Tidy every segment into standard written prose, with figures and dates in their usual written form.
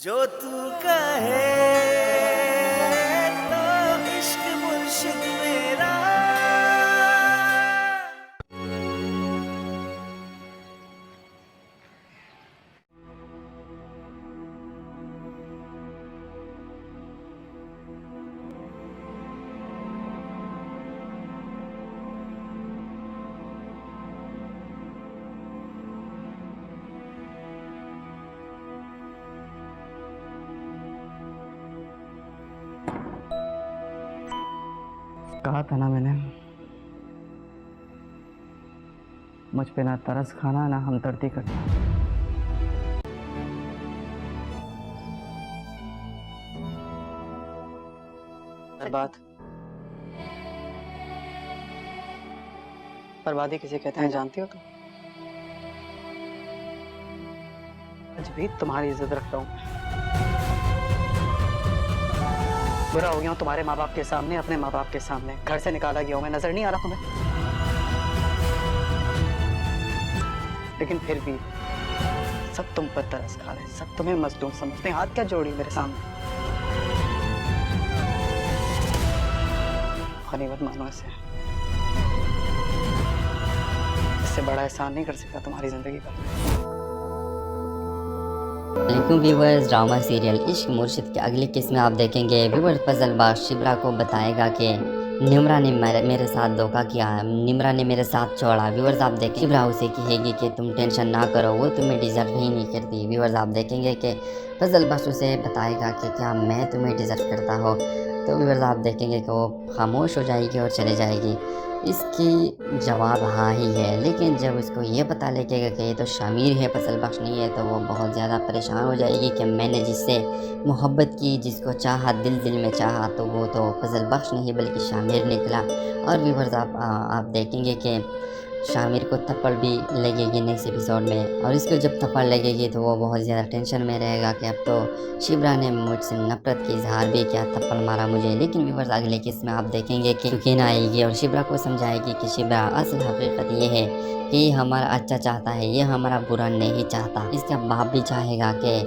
जो तू कहे तो इश्क मुर्शिद मेरा। कहा था ना मैंने, मुझ पे ना तरस खाना ना हमदर्दी करना। बर्बादी किसे कहते हैं जानती हो तुम? आज भी तुम्हारी इज्जत रखता हूँ। बुरा हो गया हूँ तुम्हारे माँ बाप के सामने, अपने माँ बाप के सामने। घर से निकाला गया हूँ मैं, नजर नहीं आ रहा तुम्हें? लेकिन फिर भी सब तुम पर तरस खा रहे, सब तुम्हें मजलूम समझते हैं। हाथ क्या जोड़ी मेरे सामने? गनीमत मानो इसे, इससे बड़ा एहसान नहीं कर सकता तुम्हारी जिंदगी पर। वालेकुम व्यूवर्स, ड्रामा सीरियल इश्क मुर्शिद के अगली किस्त में आप देखेंगे व्यूवर्स फजल बख्श शिब्रा को बताएगा कि निम्रा ने मेरे साथ धोखा किया है, निम्रा ने मेरे साथ छोड़ा। व्यूवर्स आप देखें, शिब्रा उसे कहेगी कि तुम टेंशन ना करो, वो तुम्हें डिज़र्व ही नहीं करती। व्यूवर्स आप देखेंगे कि फजल बख्श उसे बताएगा कि क्या मैं तुम्हें डिज़र्व करता हो। तो व्यूवर्स आप देखेंगे कि वो खामोश हो जाएगी और चले जाएगी। इसकी जवाब हाँ ही है, लेकिन जब उसको ये पता लगेगा कि ये तो शामिर है, फजल बख्श नहीं है, तो वो बहुत ज़्यादा परेशान हो जाएगी कि मैंने जिससे मोहब्बत की, जिसको चाहा, दिल दिल में चाहा, तो वो तो फजल बख्श नहीं बल्कि शामिर निकला। और व्यूवर्स आप देखेंगे कि शामिर को थप्पड़ भी लगेगी नेक्स्ट एपिसोड में, और इसको जब थप्पड़ लगेगी तो वो बहुत ज़्यादा टेंशन में रहेगा कि अब तो शिब्रा ने मुझसे नफरत की इजहार भी किया, थप्पड़ मारा मुझे। लेकिन व्यूवर्स अगले किस्त में आप देखेंगे कि सुकीना आएगी और शिब्रा को समझाएगी कि शिब्रा असल हकीकत ये है कि ये हमारा अच्छा चाहता है, ये हमारा बुरा नहीं चाहता। इसका बाप भी चाहेगा कि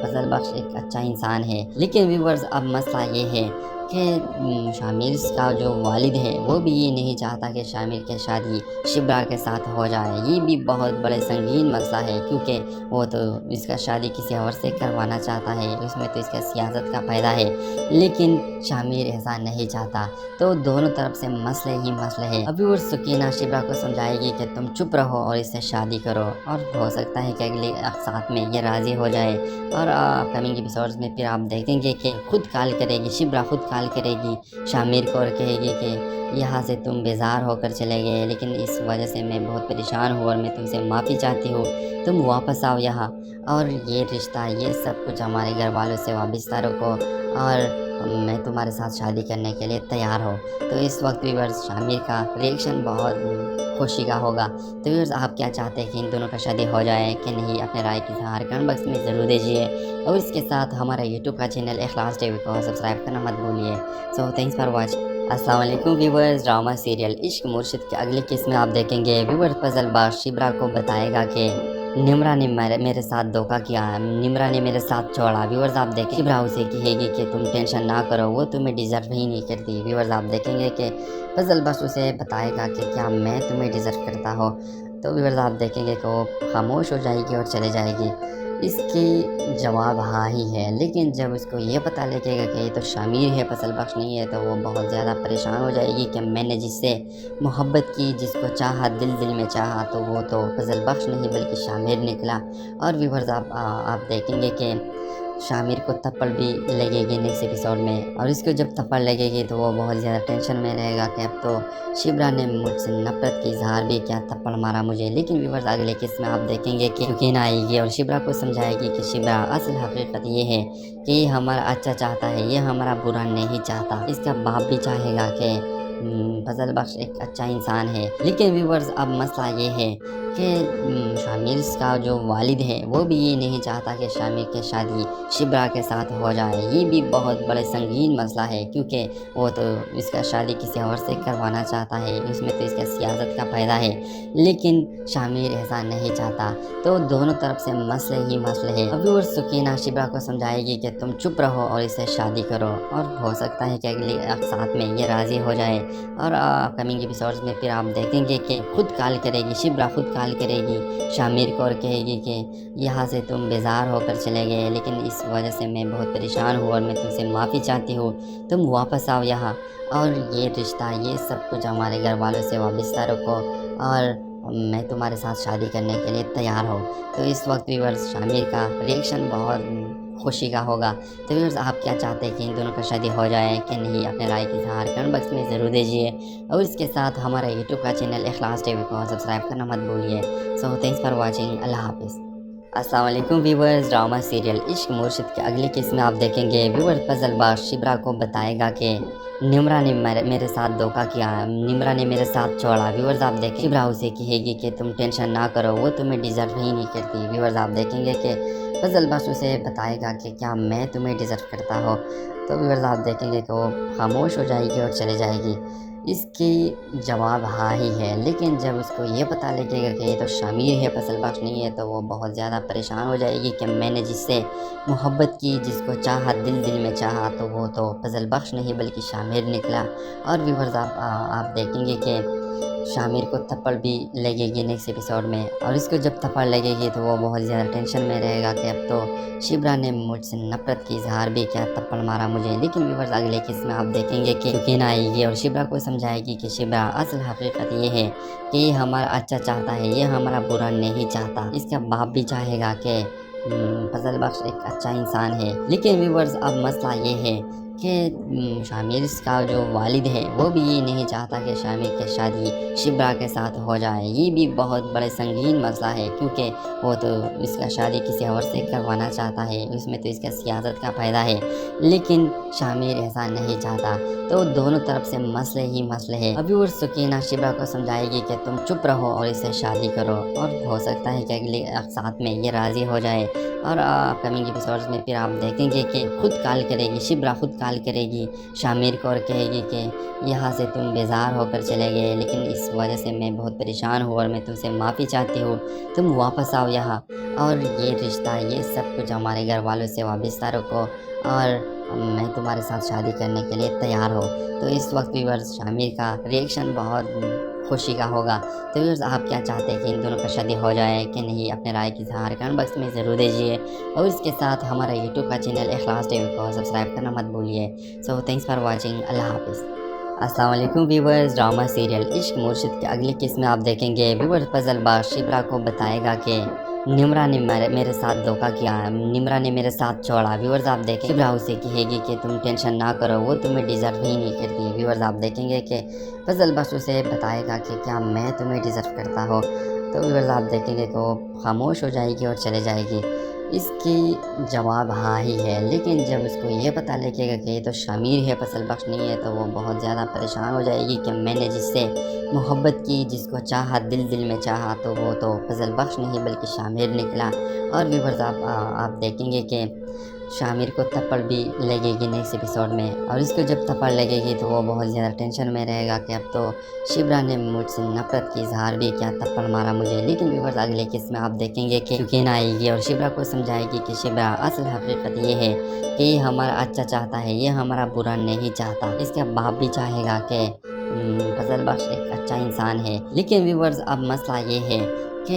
फजल बख्श एक अच्छा इंसान है। लेकिन व्यूवर्स अब मसला ये है कि शामिर का जो वालिद है वो भी ये नहीं चाहता कि शामिर की शादी शिब्रा के साथ हो जाए। ये भी बहुत बड़े संगीन मसला है, क्योंकि वो तो इसका शादी किसी और से करवाना चाहता है, उसमें तो इसका सियासत का फ़ायदा है। लेकिन शामिर ऐसा नहीं चाहता, तो दोनों तरफ से मसले ही मसले हैं। अभी वो सुकीना शिब्रा को समझाएगी कि तुम चुप रहो और इससे शादी करो, और हो सकता है कि अगले साथ में ये राज़ी हो जाए। और अपकमिंग एपिसोड्स में फिर आप देखेंगे कि खुद कॉल करेगी, शिब्रा खुद कॉल करेगी शामिर को और कहेगी कि यहाँ से तुम बेजार होकर चले गए, लेकिन इस वजह से मैं बहुत परेशान हूँ और मैं तुमसे माफ़ी चाहती हूँ, तुम वापस आओ यहाँ, और ये रिश्ता, ये सब कुछ हमारे घर वालों से वाबस्ता रखो, और मैं तुम्हारे साथ शादी करने के लिए तैयार हो। तो इस वक्त व्यूअर्स शामिर का रिएक्शन बहुत खुशी का होगा। तो व्यूअर्स आप क्या चाहते हैं कि इन दोनों का शादी हो जाए कि नहीं? अपने राय की इज़हार कमेंट बॉक्स में ज़रूर दीजिए, और इसके साथ हमारा यूट्यूब का चैनल इखलास टीवी को सब्सक्राइब करना मत भूलिए। So thanks for watching. अस्सलाम वालेकुम व्यूअर्स, ड्रामा सीरियल इश्क मुर्शिद के अगली किस्त में आप देखेंगे व्यूअर्स फजल बख्श शिब्रा को बताएगा कि निम्रा ने मेरे साथ धोखा किया है, निम्रा ने मेरे साथ छोड़ा। व्यूअर्स आप देखें, शिब्रा उसे कहेगी कि तुम टेंशन ना करो, वो तुम्हें डिज़र्व ही नहीं करती। व्यूअर्स आप देखेंगे कि फजल बख्श उसे बताएगा कि क्या मैं तुम्हें डिज़र्व करता हो। तो व्यूअर्स आप देखेंगे कि वो खामोश हो जाएगी और चले जाएगी। इसकी जवाब हाँ ही है, लेकिन जब उसको ये पता लगेगा कि ये तो शामिर है, फजल बख्श नहीं है, तो वो बहुत ज़्यादा परेशान हो जाएगी कि मैंने जिससे मोहब्बत की, जिसको चाहा, दिल दिल में चाहा, तो वो तो फजल बख्श नहीं बल्कि शामिर निकला। और व्यूअर्स आप देखेंगे कि शामिर को थप्पड़ भी लगेगी नेक्स्ट एपिसोड में, और इसको जब थप्पड़ लगेगी तो वो बहुत ज़्यादा टेंशन में रहेगा कि अब तो शिब्रा ने मुझसे नफरत की इजहार भी किया, थप्पड़ मारा मुझे। लेकिन व्यूअर्स अगले किस्त में आप देखेंगे कि सुकीना आएगी और शिब्रा को समझाएगी कि शिब्रा असल हकीकत ये है कि ये हमारा अच्छा चाहता है, ये हमारा बुरा नहीं चाहता। इसका बाप भी चाहेगा कि फजल बख्श एक अच्छा इंसान है। लेकिन व्यूअर्स अब मसला ये है शामिर का जो वालिद है वो भी ये नहीं चाहता कि शामिर की शादी शिब्रा के साथ हो जाए। ये भी बहुत बड़ा संगीन मसला है क्योंकि वो तो इसका शादी किसी और से करवाना चाहता है, उसमें तो इसका सियासत का फ़ायदा है, लेकिन शामिर ऐसा नहीं चाहता। तो दोनों तरफ से मसले ही मसले हैं। अभी और सुकीना शिब्रा को समझाएगी कि तुम चुप रहो और इससे शादी करो, और हो सकता है कि अगले साथ में ये राज़ी हो जाए। और अपकमिंग एपिसोड्स में फिर आप देखेंगे कि खुद कॉल करेगी, शिब्रा खुद कॉल करेगी शामिर को और कहेगी कि यहाँ से तुम बेजार होकर चले गए, लेकिन इस वजह से मैं बहुत परेशान हूँ और मैं तुमसे माफ़ी चाहती हूँ, तुम वापस आओ यहाँ और ये रिश्ता ये सब कुछ हमारे घर वालों से वाबस्ता रखो और मैं तुम्हारे साथ शादी करने के लिए तैयार हूँ। तो इस वक्त व्यूअर्स शामिर का रिएक्शन बहुत खुशी का होगा। तो व्यूअर्स आप क्या चाहते हैं कि इन दोनों का शादी हो जाए कि नहीं, अपने राय की इज़हार कमेंट बॉक्स में ज़रूर दीजिए और इसके साथ हमारा यूट्यूब का चैनल इखलास टीवी को सब्सक्राइब करना मत भूलिए। सो थैंक्स फॉर वॉचिंग, अल्लाह हाफिज़। अस्सलाम वालेकुम व्यूअर्स, ड्रामा सीरियल इश्क मुर्शिद के अगली किस्म में आप देखेंगे व्यूअर्स फजलबाज शिब्रा को बताएगा कि निम्रा ने मेरे साथ धोखा किया, निम्रा ने मेरे साथ छोड़ा। व्यूअर्स आप देखें शिब्रा उसे कहेगी कि तुम टेंशन ना करो, वो तुम्हें डिज़र्व ही नहीं करती। व्यूअर्स आप देखेंगे कि फजलबाज उसे बताएगा कि क्या मैं तुम्हें डिज़र्व करता हो। तो व्यूअर्स आप देखेंगे कि वो खामोश हो जाएगी और चले जाएगी। इसकी जवाब हाँ ही है, लेकिन जब उसको ये पता लगेगा कि ये तो शामिर है, फजलबाज नहीं है, तो वो बहुत ज़्यादा परेशान हो जाएगी कि मैंने जिससे मोहब्बत की, जिसको चाहा, दिल में चाहा, तो वो तो फजलबख्श नहीं बल्कि शामिर निकला। और व्यूअर्स आप देखेंगे कि शामिर को थप्पड़ भी लगेगी नेक्स्ट एपिसोड में, और इसको जब थप्पड़ लगेगी तो वो बहुत ज़्यादा टेंशन में रहेगा कि अब तो शिब्रा ने मुझसे नफरत की इजहार भी किया, थप्पड़ मारा मुझे। लेकिन व्यूअर्स अगले किस्म में आप देखेंगे कि सुकीना आएगी और शिब्रा को समझाएगी कि शिब्रा असल हकीकत ये है कि ये हमारा अच्छा चाहता है, ये हमारा बुरा नहीं चाहता। इसका बाप भी चाहेगा कि फजलबख्श एक अच्छा इंसान है। लेकिन व्यूअर्स अब मसला ये है कि शामिर का जो वालिद है वो भी ये नहीं चाहता कि शामिर की शादी शिब्रा के साथ हो जाए। ये भी बहुत बड़ा संगीन मसला है क्योंकि वो तो इसका शादी किसी और से करवाना चाहता है, उसमें तो इसका सियासत का फ़ायदा है, लेकिन शामिर ऐसा नहीं चाहता। तो दोनों तरफ से मसले ही मसले हैं। अभी और सुकीना शिब्रा को समझाएगी कि तुम चुप रहो और इससे शादी करो, और हो सकता है कि अगले साथ में ये राज़ी हो जाए। और अपकमिंग एपिसोड्स में फिर आप देखेंगे कि खुद कॉल करेगी, शिब्रा खुद कॉल करेगी शामिर को और कहेगी कि यहाँ से तुम बेजार होकर चले गए, लेकिन इस वजह से मैं बहुत परेशान हूँ और मैं तुमसे माफ़ी चाहती हूँ, तुम वापस आओ यहाँ और ये रिश्ता ये सब कुछ हमारे घर वालों से वाबस्ता रखो और मैं तुम्हारे साथ शादी करने के लिए तैयार हूँ। तो इस वक्त व्यूअर्स शामिर का रिएक्शन बहुत खुशी का होगा। तो व्यूअर्स आप क्या चाहते हैं कि इन दोनों का शादी हो जाए कि नहीं, अपने राय की इज़हार कमेंट बॉक्स में ज़रूर दीजिए और इसके साथ हमारा यूट्यूब का चैनल इखलास टीवी को सब्सक्राइब करना मत भूलिए। सो थैंक्स फॉर वॉचिंग, अल्लाह हाफिज़। अस्सलाम वालेकुम व्यूअर्स, ड्रामा सीरियल इश्क मुर्शिद के अगली किस्म में आप देखेंगे व्यूअर्स फजलबाज शिब्रा को बताएगा कि निम्रा ने मेरे साथ धोखा किया, निम्रा ने मेरे साथ छोड़ा। व्यूअर्स आप देखें शिब्रा उसे कहेगी कि तुम टेंशन ना करो, वो तुम्हें डिज़र्व ही नहीं करती। व्यूअर्स आप देखेंगे कि फजलबाज उसे बताएगा कि क्या मैं तुम्हें डिज़र्व करता हो। तो व्यूअर्स आप देखेंगे कि वो खामोश हो जाएगी और चले जाएगी। इसकी जवाब हाँ ही है, लेकिन जब उसको ये पता लगेगा कि ये तो शामिर है, फजलबख्श नहीं है, तो वो बहुत ज़्यादा परेशान हो जाएगी कि मैंने जिससे मोहब्बत की, जिसको चाहा, दिल में चाहा, तो वो तो फजलबख्श नहीं बल्कि शामिर निकला। और व्यूअर्स आप देखेंगे कि शामिर को थप्पड़ भी लगेगी नेक्स्ट एपिसोड में, और इसको जब थप्पड़ लगेगी तो वो बहुत ज़्यादा टेंशन में रहेगा कि अब तो शिब्रा ने मुझसे नफरत की इजहार भी किया, थप्पड़ मारा मुझे। लेकिन व्यूअर्स अगले किस्म में आप देखेंगे कि सुकीना आएगी और शिब्रा को समझाएगी कि शिब्रा असल हकीकत ये है कि ये हमारा अच्छा चाहता है, ये हमारा बुरा नहीं चाहता। इसका बाप भी चाहेगा कि फजलबख्श एक अच्छा इंसान है। लेकिन व्यूअर्स अब मसला ये है कि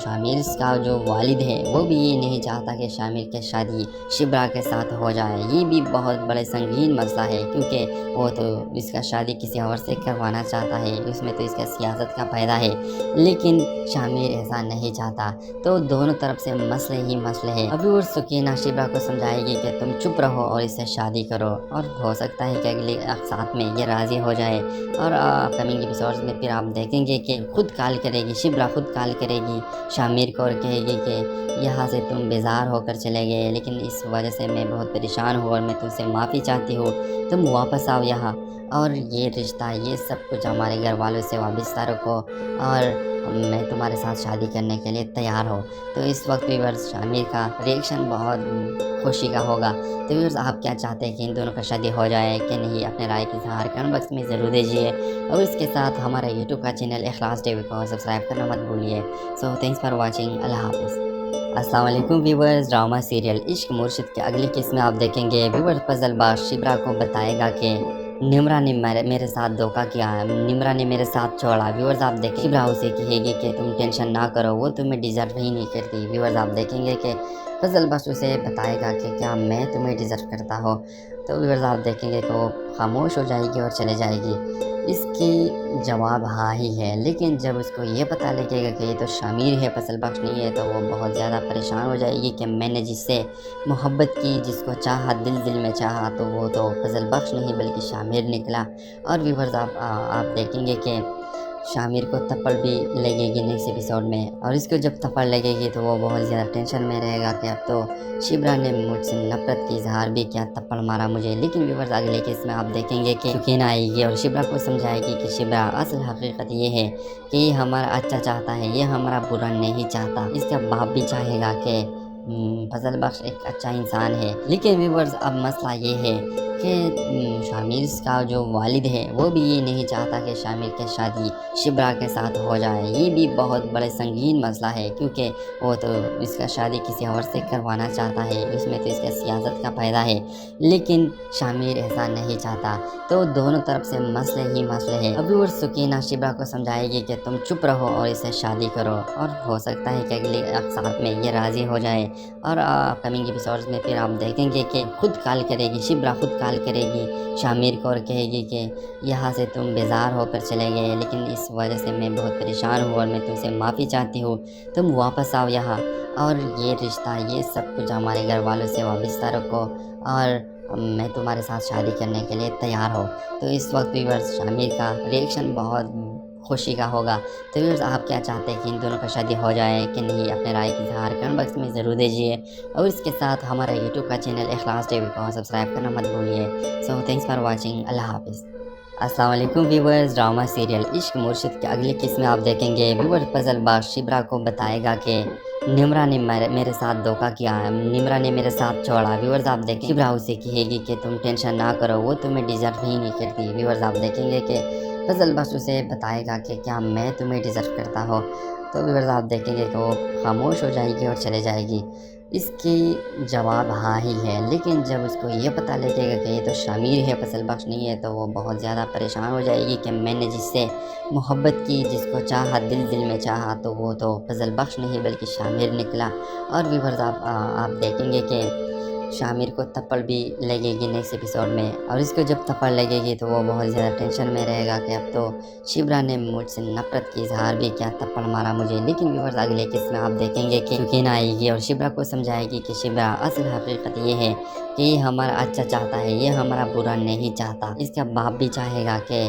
शामिर का जो वालिद है वो भी ये नहीं चाहता कि शामिर की शादी शिब्रा के साथ हो जाए। ये भी बहुत बड़ा संगीन मसला है क्योंकि वो तो इसका शादी किसी और से करवाना चाहता है, उसमें तो इसका सियासत का फ़ायदा है, लेकिन शामिर ऐसा नहीं चाहता। तो दोनों तरफ से मसले ही मसले हैं। अभी और सुकीना शिब्रा को समझाएगी कि तुम चुप रहो और इससे शादी करो, और हो सकता है कि अगले साथ में ये राज़ी हो जाए। और अपकमिंग एपिसोड्स में फिर आप देखेंगे कि खुद कॉल करेगी, शिब्रा खुद कॉल करेगी शामिर को और कहेगी कि यहाँ से तुम बेजार होकर चले गए, लेकिन इस वजह से मैं बहुत परेशान हूँ और मैं तुमसे माफ़ी चाहती हूँ, तुम वापस आओ यहाँ और ये रिश्ता ये सब कुछ हमारे घर वालों से वाबस्ता रखो और मैं तुम्हारे साथ शादी करने के लिए तैयार हो। तो इस वक्त व्यूअर्स शामिर का रिएक्शन बहुत खुशी का होगा। तो व्यूअर्स आप क्या चाहते हैं कि इन दोनों का शादी हो जाए कि नहीं, अपने राय की इज़हार कमेंट बॉक्स में ज़रूर दीजिए और इसके साथ हमारा यूट्यूब का चैनल इखलास टीवी को सब्सक्राइब करना मत भूलिए। सो थैंक्स फॉर वॉचिंग, अल्लाह हाफ़िज़। अस्सलाम वालेकुम व्यूअर्स, ड्रामा सीरियल इश्क मुर्शिद के अगली किस्त में आप देखेंगे व्यूअर्स फजलबाज शिब्रा को बताएगा कि निम्रा ने मेरे साथ धोखा किया है, निम्रा ने मेरे साथ छोड़ा। व्यूअर्स आप देखें शिब्रा उसे कहेगी कि तुम टेंशन ना करो, वो तुम्हें डिज़र्व ही नहीं करती। व्यूअर्स आप देखेंगे कि फजलबाज उसे बताएगा कि क्या मैं तुम्हें डिज़र्व करता हो। तो व्यूअर्स आप देखेंगे कि वो खामोश हो जाएगी और चले जाएगी। इसकी जवाब हाँ ही है, लेकिन जब उसको ये पता लगेगा कि ये तो शामिर है, फसल बख्श नहीं है, तो वो बहुत ज़्यादा परेशान हो जाएगी कि मैंने जिससे मोहब्बत की, जिसको चाहा, दिल दिल में चाहा, तो वो तो फसल बख्श नहीं बल्कि शामिर निकला। और व्यूअर्स आप देखेंगे कि शामिर को थप्पड़ भी लगेगी नेक्स्ट एपिसोड में, और इसको जब थप्पड़ लगेगी तो वो बहुत ज़्यादा टेंशन में रहेगा कि अब तो शिब्रा ने मुझसे नफरत की इजहार भी किया, थप्पड़ मारा मुझे। लेकिन व्यूअर्स अगले केस में आप देखेंगे कि सुकीना आएगी और शिब्रा को समझाएगी कि शिब्रा असल हकीकत ये है कि ये हमारा अच्छा चाहता है, ये हमारा बुरा नहीं चाहता। इसका बाप भी चाहेगा कि फजल बख्श एक अच्छा इंसान है। लेकिन व्यूअर्स अब मसला ये है कि शामिर का जो वालिद है वो भी ये नहीं चाहता कि शामिर की शादी शिब्रा के साथ हो जाए। ये भी बहुत बड़े संगीन मसला है, क्योंकि वो तो इसका शादी किसी और से करवाना चाहता है, उसमें तो इसका सियासत का फ़ायदा है। लेकिन शामिर ऐसा नहीं चाहता, तो दोनों तरफ से मसले ही मसले हैं। अभी वो सुकीना शिब्रा को समझाएगी कि तुम चुप रहो और इसे शादी करो, और हो सकता है कि अगले साथ में ये राज़ी हो जाए। और अपकमिंग एपिसोड्स में फिर आप देखेंगे कि खुद कॉल करेगी शिब्रा, खुद कॉल करेगी शामिर को और कहेगी कि यहाँ से तुम बेजार होकर चले गए, लेकिन इस वजह से मैं बहुत परेशान हूँ और मैं तुमसे माफ़ी चाहती हूँ, तुम वापस आओ यहाँ और ये रिश्ता ये सब कुछ हमारे घर वालों से वाबस्ता रखो और मैं तुम्हारे साथ शादी करने के लिए तैयार हो। तो इस वक्त व्यूअर्स शामिर का रिएक्शन बहुत खुशी का होगा। तो व्यूअर्स आप क्या चाहते हैं कि इन दोनों का शादी हो जाए कि नहीं, अपने राय की इज़हार कमेंट बॉक्स में ज़रूर दीजिए और इसके साथ हमारा यूट्यूब का चैनल इखलास टीवी को सब्सक्राइब करना मत भूलिए। सो थैंक्स फॉर वॉचिंग, अल्लाह हाफ़िज़। अस्सलाम वालेकुम व्यूअर्स, ड्रामा सीरियल इश्क मुर्शिद के अगली किस्त में आप देखेंगे व्यूअर्स फजलबाज शिब्रा को बताएगा कि निम्रा ने मेरे साथ धोखा किया है, निम्रा ने मेरे साथ छोड़ा। व्यूअर्स आप देखें शिब्रा उसे कहेगी कि तुम टेंशन ना करो, वो तुम्हें डिज़र्व ही नहीं करती। व्यूअर्स आप देखेंगे कि फजलबाज उसे बताएगा कि क्या मैं तुम्हें डिज़र्व करता हो। तो व्यूअर्स आप देखेंगे कि वो खामोश हो जाएगी और चले जाएगी। इसकी जवाब हाँ ही है, लेकिन जब उसको ये पता लगेगा कि ये तो शामिर है, फसल बख्श नहीं है, तो वो बहुत ज़्यादा परेशान हो जाएगी कि मैंने जिससे मोहब्बत की, जिसको चाहा, दिल दिल में चाहा, तो वो तो फजल बख्श नहीं बल्कि शामिर निकला। और व्यूअर्स आप देखेंगे कि शामिर को थप्पड़ भी लगेगी नेक्स्ट एपिसोड में, और इसको जब थप्पड़ लगेगी तो वो बहुत ज़्यादा टेंशन में रहेगा कि अब तो शिब्रा ने मुझसे नफरत की इजहार भी किया, थप्पड़ मारा मुझे। लेकिन व्यूअर्स अगले किस्त में आप देखेंगे कि सुकीना आएगी और शिब्रा को समझाएगी कि शिब्रा असल हकीकत ये है कि ये हमारा अच्छा चाहता है, ये हमारा बुरा नहीं चाहता। इसका बाप भी चाहेगा कि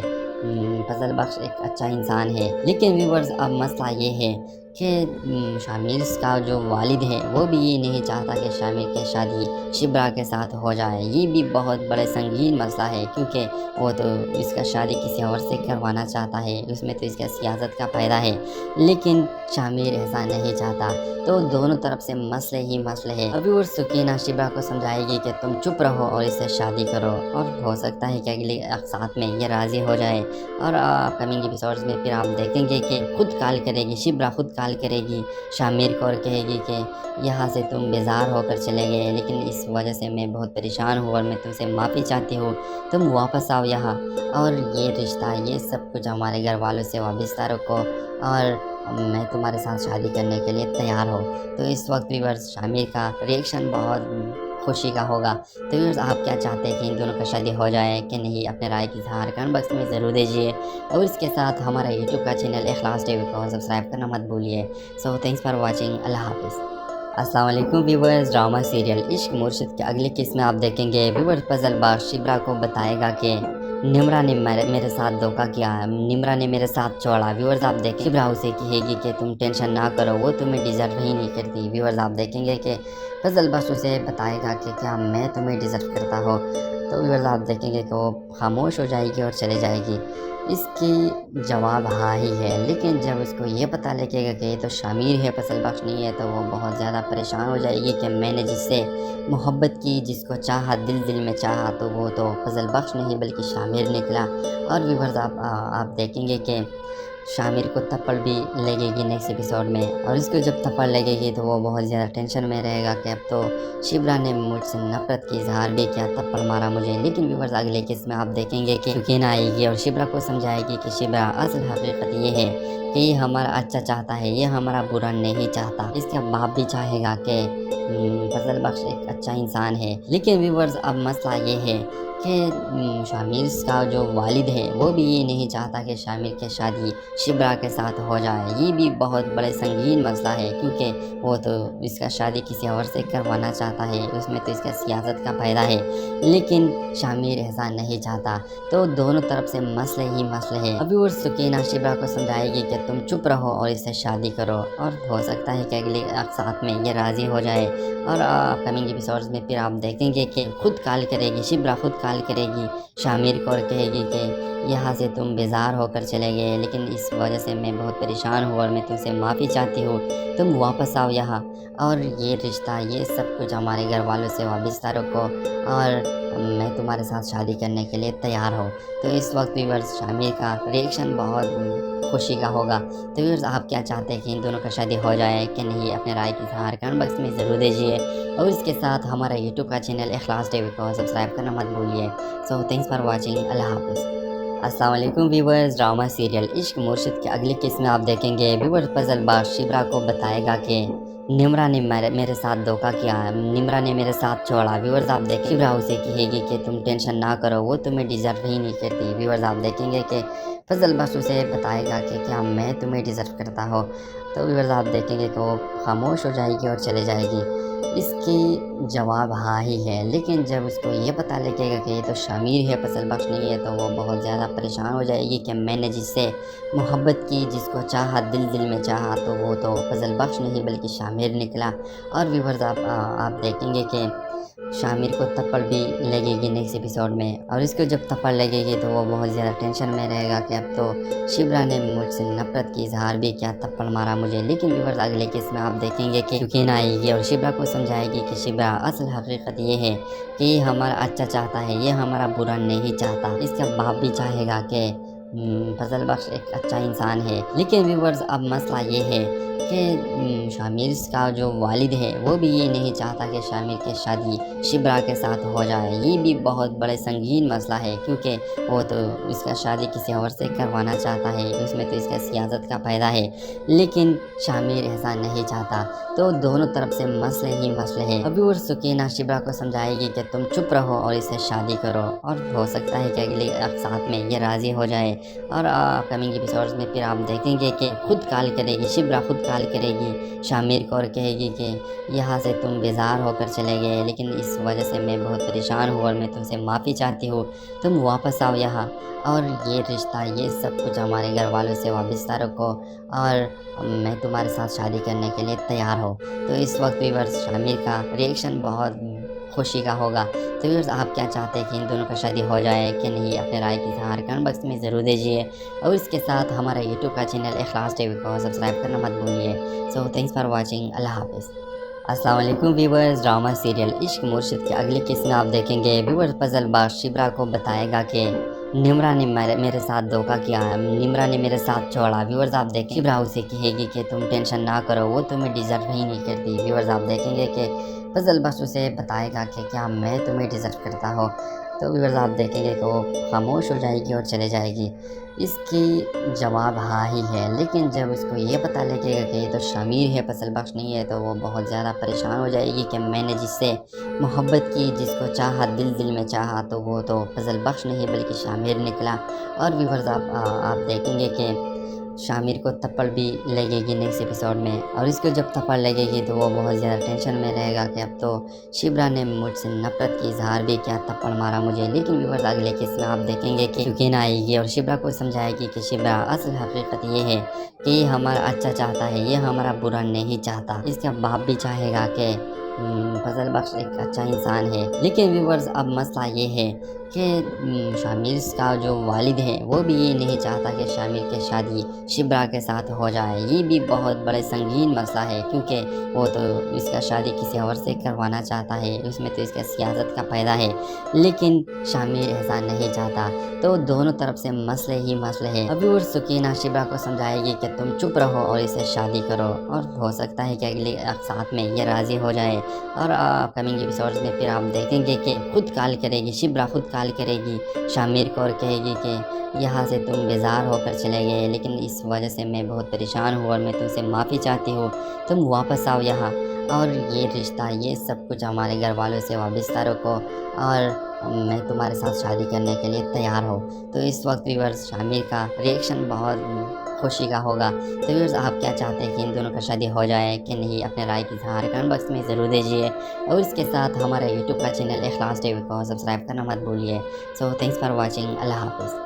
फजल बख्श एक अच्छा इंसान है। लेकिन व्यूअर्स अब मसला ये है कि शामिर का जो वालिद है वो भी ये नहीं चाहता कि शामिर की शादी शिब्रा के साथ हो जाए। ये भी बहुत बड़े संगीन मसला है, क्योंकि वो तो इसका शादी किसी और से करवाना चाहता है, उसमें तो इसका सियासत का फ़ायदा है। लेकिन शामिर ऐसा नहीं चाहता, तो दोनों तरफ से मसले ही मसले हैं। अभी वो सुकीना शिब्रा को समझाएगी कि तुम चुप रहो और इसे शादी करो, और हो सकता है कि अगले साथ में ये राज़ी हो जाए। और अपकमिंग एपिसोड्स में फिर आप देखेंगे कि खुद कॉल करेगी शिब्रा, खुद कॉल करेगी शामिर को और कहेगी कि यहाँ से तुम बेजार होकर चले गए, लेकिन इस वजह से मैं बहुत परेशान हूँ और मैं तुमसे माफ़ी चाहती हूँ, तुम वापस आओ यहाँ और ये रिश्ता ये सब कुछ हमारे घर वालों से वाबस्ता रखो और मैं तुम्हारे साथ शादी करने के लिए तैयार हो। तो इस वक्त व्यूअर्स शामिर का रिएक्शन बहुत खुशी का होगा। तो व्यूअर्स आप क्या चाहते हैं कि इन दोनों का शादी हो जाए कि नहीं, अपने राय की इज़हार कमेंट बॉक्स में ज़रूर दीजिए और इसके साथ हमारा यूट्यूब का चैनल इखलास टीवी को सब्सक्राइब करना मत भूलिए। सो थैंक्स फॉर वॉचिंग, अल्लाह हाफ़िज़। अस्सलाम वालेकुम व्यूअर्स, ड्रामा सीरियल इश्क मुर्शिद के अगली किस्त में आप देखेंगे व्यूअर्स फजलबाज शिब्रा को बताएगा कि निम्रा ने मेरे साथ धोखा किया है, निम्रा ने मेरे साथ छोड़ा। व्यूअर्स आप देखें शिब्रा उसे कहेगी कि तुम टेंशन ना करो, वो तुम्हें डिज़र्व ही नहीं करती। व्यूअर्स आप देखेंगे कि फजल बख्श उसे बताएगा कि क्या मैं तुम्हें डिज़र्व करता हो, तो व्यूअर्स आप देखेंगे कि वो खामोश हो जाएगी और चले जाएगी। इसकी जवाब हाँ ही है, लेकिन जब उसको ये पता लगेगा कि ये तो शामिर है, फजल बख्श नहीं है, तो वो बहुत ज़्यादा परेशान हो जाएगी कि मैंने जिससे मोहब्बत की, जिसको चाहा, दिल दिल में चाहा, तो वो तो फजल बख्श नहीं बल्कि शामिर निकला। और व्यूअर्स आप देखेंगे कि शामिर को थप्पड़ भी लगेगी नेक्स्ट एपिसोड में, और इसको जब थप्पड़ लगेगी तो वो बहुत ज़्यादा टेंशन में रहेगा कि अब तो शिब्रा ने मुझसे नफरत की इजहार भी किया, थप्पड़ मारा मुझे। लेकिन व्यूअर्स अगले केस में आप देखेंगे कि सुकीना आएगी और शिब्रा को समझाएगी कि शिब्रा असल हकीकत ये है कि ये हमारा अच्छा चाहता है, ये हमारा बुरा नहीं चाहता। इसका बाप भी चाहेगा कि फजल बख्श एक अच्छा इंसान है। लेकिन व्यूअर्स अब मसला ये है कि शामिर का जो वालिद है वो भी ये नहीं चाहता कि शामिर की शादी शिब्रा के साथ हो जाए। ये भी बहुत बड़े संगीन मसला है, क्योंकि वो तो इसका शादी किसी और से करवाना चाहता है, उसमें तो इसका सियासत का फ़ायदा है, लेकिन शामिर ऐसा नहीं चाहता। तो दोनों तरफ से मसले ही मसले हैं। अभी वो सुकीना शिब्रा को समझाएगी कि तुम चुप रहो और इससे शादी करो, और हो सकता है कि अगले साथ में ये राज़ी हो जाए। और अपकमिंग एपिसोड्स में फिर आप देखेंगे कि खुद कॉल करेगी, शिब्रा खुद कॉल करेगी शामिर को और कहेगी कि यहाँ से तुम बेजार होकर चले गए, लेकिन इस वजह से मैं बहुत परेशान हूँ और मैं तुमसे माफ़ी चाहती हूँ, तुम वापस आओ यहाँ, और ये रिश्ता, ये सब कुछ हमारे घर वालों से वाबस्ता रखो, और मैं तुम्हारे साथ शादी करने के लिए तैयार हूँ। तो इस वक्त व्यूअर्स शामिर का रिएक्शन बहुत खुशी का होगा। तो व्यूअर्स आप क्या चाहते हैं कि इन दोनों का शादी हो जाए कि नहीं? अपने राय की इज़हार कमेंट बॉक्स में ज़रूर दीजिए, और इसके साथ हमारा यूट्यूब का चैनल इखलास टीवी को सब्सक्राइब करना मत भूलिए। सो थैंक्स फॉर वॉचिंग, अल्लाह हाफ़िज़। अस्सलाम वालेकुम व्यूअर्स, ड्रामा सीरियल इश्क मुर्शिद के अगले किस्म में आप देखेंगे व्यूअर्स फजल बख्श शिब्रा को बताएगा कि निम्रा ने मेरे साथ धोखा किया, निम्रा ने मेरे साथ छोड़ा। व्यूअर्स आप देखें, शिब्रा उसे कहेगी कि तुम टेंशन ना करो, वो तुम्हें डिज़र्व ही नहीं करती। व्यूअर्स आप देखेंगे कि फजल बख्श उसे बताएगा कि क्या मैं तुम्हें डिज़र्व करता हो, तो व्यूअर्स आप देखेंगे कि वो खामोश हो जाएगी और चले जाएगी। इसकी जवाब हाँ ही है, लेकिन जब उसको ये पता लगेगा कि ये तो शामिर है, फजल बख्श नहीं है, तो वो बहुत ज़्यादा परेशान हो जाएगी कि मैंने जिससे मोहब्बत की, जिसको चाहा, दिल दिल में चाहा, तो वो तो फजल बख्श नहीं बल्कि शामिर निकला। और व्यूअर्स आप देखेंगे कि शामिर को थप्पड़ भी लगेगी नेक्स्ट एपिसोड में, और इसको जब थप्पड़ लगेगी तो वो बहुत ज़्यादा टेंशन में रहेगा कि अब तो शिब्रा ने मुझसे नफरत की इजहार भी किया, थप्पड़ मारा मुझे। लेकिन व्यूअर्स अगले केस में आप देखेंगे कि सुकीना आएगी और शिब्रा को समझाएगी कि शिब्रा असल हकीकत ये है कि ये हमारा अच्छा चाहता है, ये हमारा बुरा नहीं चाहता। इसका बाप भी चाहेगा कि फजल बख्श एक अच्छा इंसान है। लेकिन व्यूअर्स अब मसला ये है कि शामिर का जो वालिद है वो भी ये नहीं चाहता कि शामिर की शादी शिब्रा के साथ हो जाए। ये भी बहुत बड़े संगीन मसला है, क्योंकि वो तो इसका शादी किसी और से करवाना चाहता है, उसमें तो इसका सियासत का फ़ायदा है, लेकिन शामिर ऐसा नहीं चाहता। तो दोनों तरफ से मसले ही मसले हैं। अभी वो सुकीना शिब्रा को समझाएगी कि तुम चुप रहो और इससे शादी करो, और हो सकता है कि अगले साथ में ये राज़ी हो जाए। और अपकमिंग एपिसोड्स में फिर आप देखेंगे कि खुद कॉल करेगी, शिब्रा खुद कॉल करेगी शामिर को और कहेगी कि यहाँ से तुम बेजार होकर चले गए, लेकिन इस वजह से मैं बहुत परेशान हूँ और मैं तुमसे माफ़ी चाहती हूँ, तुम वापस आओ यहाँ, और ये रिश्ता, ये सब कुछ हमारे घर वालों से वाबस्ता रखो, और मैं तुम्हारे साथ शादी करने के लिए तैयार हूँ। तो इस वक्त व्यूअर्स शामिर का रिएक्शन बहुत खुशी का होगा। तो व्यूअर्स आप क्या चाहते हैं कि इन दोनों का शादी हो जाए कि नहीं? अपने राय की इज़हार कमेंट बॉक्स में ज़रूर दीजिए, और इसके साथ हमारा यूट्यूब का चैनल इखलास टीवी को सब्सक्राइब करना मत भूलिए। सो थैंक्स फॉर वॉचिंग, अल्लाह हाफ़िज़। अस्सलाम वालेकुम व्यूअर्स, ड्रामा सीरियल इश्क मुर्शिद के अगले किस्म में आप देखेंगे व्यूअर्स फजल बख्श शिब्रा को बताएगा कि निम्रा ने मेरे साथ धोखा किया, निम्रा ने मेरे साथ छोड़ा। व्यूअर्स आप देखें, शिब्रा उसे कहेगी कि तुम टेंशन ना करो, वो तुम्हें डिज़र्व ही नहीं करती। व्यूअर्स आप देखेंगे कि फजल बख्श उसे बताएगा कि क्या मैं तुम्हें डिज़र्व करता हो, तो व्यूअर्स आप देखेंगे कि वो खामोश हो जाएगी और चले जाएगी। इसकी जवाब हाँ ही है, लेकिन जब उसको ये पता लगेगा कि ये तो शामिर है, फजल बख्श नहीं है, तो वो बहुत ज़्यादा परेशान हो जाएगी कि मैंने जिससे मोहब्बत की, जिसको चाहा, दिल दिल में चाहा, तो वो तो फजल बख्श नहीं बल्कि शामिर निकला। और व्यूअर्स आप देखेंगे कि शामिर को थप्पड़ भी लगेगी नेक्स्ट एपिसोड में, और इसको जब थप्पड़ लगेगी तो वो बहुत ज़्यादा टेंशन में रहेगा कि अब तो शिब्रा ने मुझसे नफरत की इजहार भी किया, थप्पड़ मारा मुझे। लेकिन व्यूअर्स अगले केस में आप देखेंगे कि सुकीना आएगी और शिब्रा को समझाएगी कि शिब्रा असल हकीकत ये है कि ये हमारा अच्छा चाहता है, ये हमारा बुरा नहीं चाहता। इसका बाप भी चाहेगा कि फजल बख्श एक अच्छा इंसान है। लेकिन व्यूवर्स अब मसला ये है कि शामिर का जो वालिद है वो भी ये नहीं चाहता कि शामिर की शादी शिब्रा के साथ हो जाए। ये भी बहुत बड़े संगीन मसला है, क्योंकि वो तो इसका शादी किसी और से करवाना चाहता है, उसमें तो इसका सियासत का फ़ायदा है, लेकिन शामिर ऐसा नहीं चाहता। तो दोनों तरफ से मसले ही मसले हैं। अभी और सुकीना शिब्रा को समझाएगी कि तुम चुप रहो और इसे शादी करो, और हो सकता है कि अगले साथ में ये राज़ी हो जाए। और अपकमिंग एपिसोड्स में फिर आप देखेंगे कि खुद कॉल करेगी, शिब्रा खुद कॉल करेगी शामिर को और कहेगी कि यहाँ से तुम बेजार होकर चले गए, लेकिन इस वजह से मैं बहुत परेशान हूँ और मैं तुमसे माफ़ी चाहती हूँ, तुम वापस आओ यहाँ, और ये रिश्ता ये सब कुछ हमारे घर वालों से वाबस्ता रखो, और मैं तुम्हारे साथ शादी करने के लिए तैयार हूँ। तो इस वक्त व्यूअर्स शामिर का रिएक्शन बहुत खुशी का होगा। तो व्यूअर्स आप क्या चाहते हैं कि इन दोनों का शादी हो जाए कि नहीं? अपने राय की इज़हार कमेंट बॉक्स में ज़रूर दीजिए, और इसके साथ हमारे यूट्यूब का चैनल इखलास टीवी को सब्सक्राइब करना मत भूलिए। So thanks for watching. अल्लाह हाफ़िज़।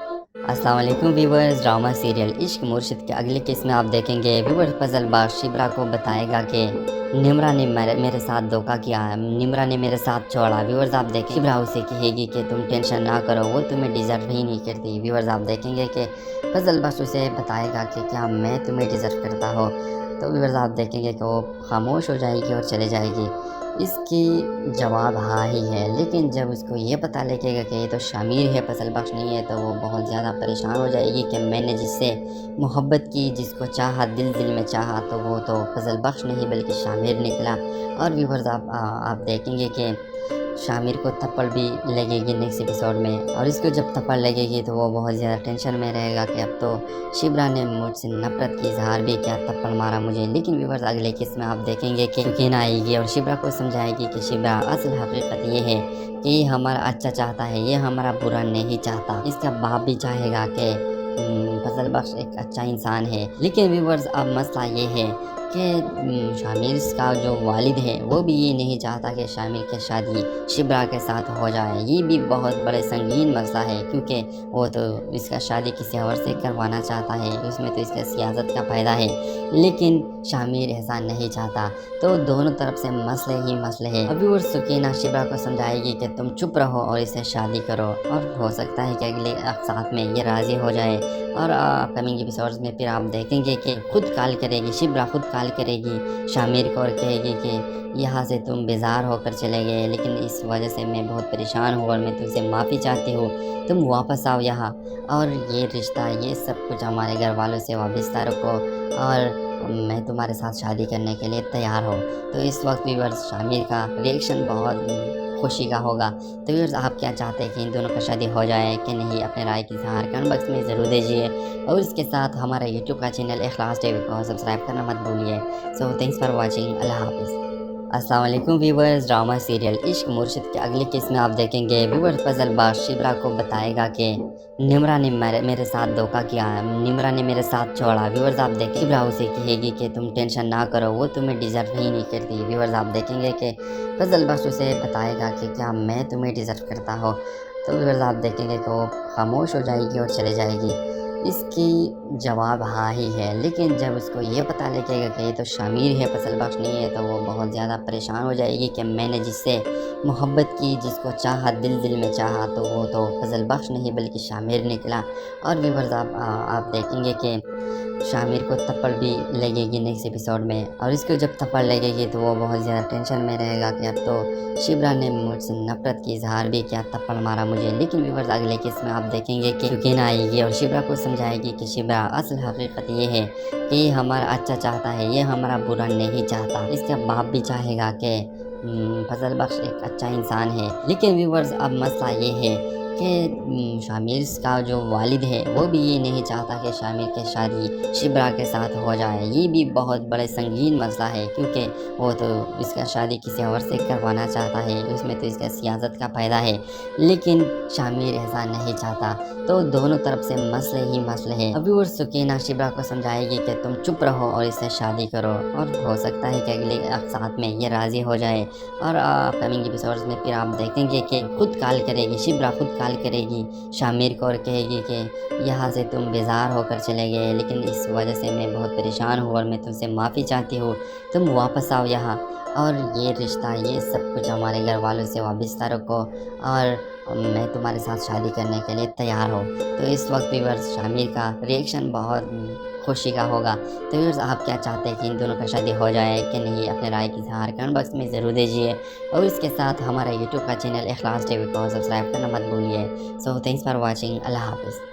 अस्सलाम वालेकुम व्यूवर्स, ड्रामा सीरियल इश्क मुर्शिद के अगले किस्त में आप देखेंगे व्यूवर्स फजल बख्श शिब्रा को बताएगा कि निम्रा ने मेरे साथ धोखा किया है, निम्रा ने मेरे साथ छोड़ा। व्यूवर्स आप देखें शिब्रा उसे कहेगी कि तुम टेंशन ना करो, वो तुम्हें डिज़र्व ही नहीं करती। व्यूवर्स आप देखेंगे कि फजल बख्श उसे बताएगा कि क्या मैं तुम्हें डिज़र्व करता हो। तो व्यूवर्स आप देखेंगे कि वो खामोश हो जाएगी और चले जाएगी। इसकी जवाब हाँ ही है, लेकिन जब उसको ये पता लगेगा कि ये तो शामिर है, फजल बख्श नहीं है, तो वो बहुत ज़्यादा परेशान हो जाएगी कि मैंने जिससे मोहब्बत की, जिसको चाहा, दिल दिल में चाहा, तो वो तो फजल बख्श नहीं बल्कि शामिर निकला। और व्यूवर्स आप देखेंगे कि शामिर को थप्पड़ भी लगेगी नेक्स्ट एपिसोड में, और इसको जब थप्पड़ लगेगी तो वो बहुत ज़्यादा टेंशन में रहेगा कि अब तो शिब्रा ने मुझसे नफरत की इजहार भी किया, थप्पड़ मारा मुझे। लेकिन व्यूवर्स अगले किस्त में आप देखेंगे कि सुकीना आएगी और शिब्रा को समझाएगी कि शिब्रा असल हकीकत ये है कि ये हमारा अच्छा चाहता है, ये हमारा बुरा नहीं चाहता। इसका बाप भी चाहेगा कि फजल बख्श एक अच्छा इंसान है। लेकिन व्यूवर्स अब मसला ये है कि शामिर का जो वालिद है वो भी ये नहीं चाहता कि शामिर की शादी शिब्रा के साथ हो जाए। ये भी बहुत बड़े संगीन मसला है, क्योंकि वो तो इसका शादी किसी और से करवाना चाहता है, उसमें तो इसका सियासत का फ़ायदा है, लेकिन शामिर ऐसा नहीं चाहता। तो दोनों तरफ से मसले ही मसले हैं। अभी और सुकीना शिब्रा को समझाएगी कि तुम चुप रहो और इसे शादी करो, और हो सकता है कि अगले साथ में ये राज़ी हो जाए। और अपकमिंग एपिसोड्स में फिर आप देखेंगे कि खुद कॉल करेगी, शिब्रा खुद कॉल करेगी शामिर को और कहेगी कि यहाँ से तुम बेजार होकर चले गए, लेकिन इस वजह से मैं बहुत परेशान हूँ और मैं तुमसे माफ़ी चाहती हूँ, तुम वापस आओ यहाँ, और ये रिश्ता ये सब कुछ हमारे घर वालों से वाबस्ता रखो, और मैं तुम्हारे साथ शादी करने के लिए तैयार हूँ। तो इस वक्त व्यूअर्स शामिर का रिएक्शन बहुत खुशी का होगा। तो व्यूअर्स आप क्या चाहते हैं कि इन दोनों का शादी हो जाए कि नहीं? अपने राय की इज़हार कमेंट बॉक्स में ज़रूर दीजिए, और इसके साथ हमारे यूट्यूब का चैनल इखलास टीवी को सब्सक्राइब करना मत भूलिए। So thanks for watching. अल्लाह हाफ़िज़। अस्सलाम वालेकुम व्यूवर्स, ड्रामा सीरियल इश्क मुर्शिद के अगले किस्त में आप देखेंगे व्यूवर्स फजल बख्श शिब्रा को बताएगा कि निम्रा ने मेरे साथ धोखा किया है, निम्रा ने मेरे साथ छोड़ा। व्यूवर्स आप देखें शिब्रा उसे कहेगी कि तुम टेंशन ना करो, वो तुम्हें डिज़र्व ही नहीं करती। व्यूवर्स आप देखेंगे कि फजल बख्श उसे बताएगा कि क्या मैं तुम्हें डिज़र्व करता हो। तो व्यूवर्स आप देखेंगे कि वो खामोश हो जाएगी और चले जाएगी। इसकी जवाब हाँ ही है, लेकिन जब उसको ये पता लगेगा कि ये तो शामिर है, फजल बख्श नहीं है, तो वो बहुत ज़्यादा परेशान हो जाएगी कि मैंने जिससे मोहब्बत की, जिसको चाहा, दिल दिल में चाहा, तो वो तो फजल बख्श नहीं बल्कि शामिर निकला। और व्यूअर्स आप देखेंगे कि शामिर को थप्पड़ भी लगेगी नेक्स्ट एपिसोड में, और इसको जब थप्पड़ लगेगी तो वो बहुत ज़्यादा टेंशन में रहेगा कि अब तो शिब्रा ने मुझसे नफरत की इजहार भी किया, थप्पड़ मारा मुझे। लेकिन व्यूअर्स अगले किस्त में आप देखेंगे कि सुकीना आएगी और शिब्रा को समझाएगी कि शिब्रा असल हकीकत ये है कि ये हमारा अच्छा चाहता है, ये हमारा बुरा नहीं चाहता। इसका बाप भी चाहेगा कि फजल बख्श एक अच्छा इंसान है। लेकिन व्यूअर्स अब मसला ये है कि शामिर का जो वालिद है वो भी ये नहीं चाहता कि शामिर की शादी शिब्रा के साथ हो जाए। ये भी बहुत बड़े संगीन मसला है, क्योंकि वो तो इसका शादी किसी और से करवाना चाहता है, उसमें तो इसका सियासत का फ़ायदा है, लेकिन शामिर ऐसा नहीं चाहता। तो दोनों तरफ से मसले ही मसले हैं। अभी और सुकीना शिब्रा को समझाएगी कि तुम चुप रहो और इससे शादी करो, और हो सकता है कि अगले साथ में ये राज़ी हो जाए। और अपकमिंग एपिसोड्स में फिर आप देखेंगे कि खुद कॉल करेगी, शिब्रा खुद कॉल करेगी शामिर को और कहेगी कि यहाँ से तुम बेजार होकर चले गए, लेकिन इस वजह से मैं बहुत परेशान हूँ और मैं तुमसे माफ़ी चाहती हूँ, तुम वापस आओ यहाँ और ये रिश्ता ये सब कुछ हमारे घर वालों से वाबस्ता रखो और मैं तुम्हारे साथ शादी करने के लिए तैयार हूँ। तो इस वक्त व्यूअर्स शामिर का रिएक्शन बहुत खुशी का होगा। तो व्यूअर्स आप क्या चाहते हैं कि इन दोनों का शादी हो जाए कि नहीं, अपने राय की इज़हार कमेंट बॉक्स में ज़रूर दीजिए और इसके साथ हमारा यूट्यूब का चैनल इखलास टीवी को सब्सक्राइब करना मत भूलिए। सो थैंक्स फॉर वॉचिंग, अल्लाह हाफ़िज़।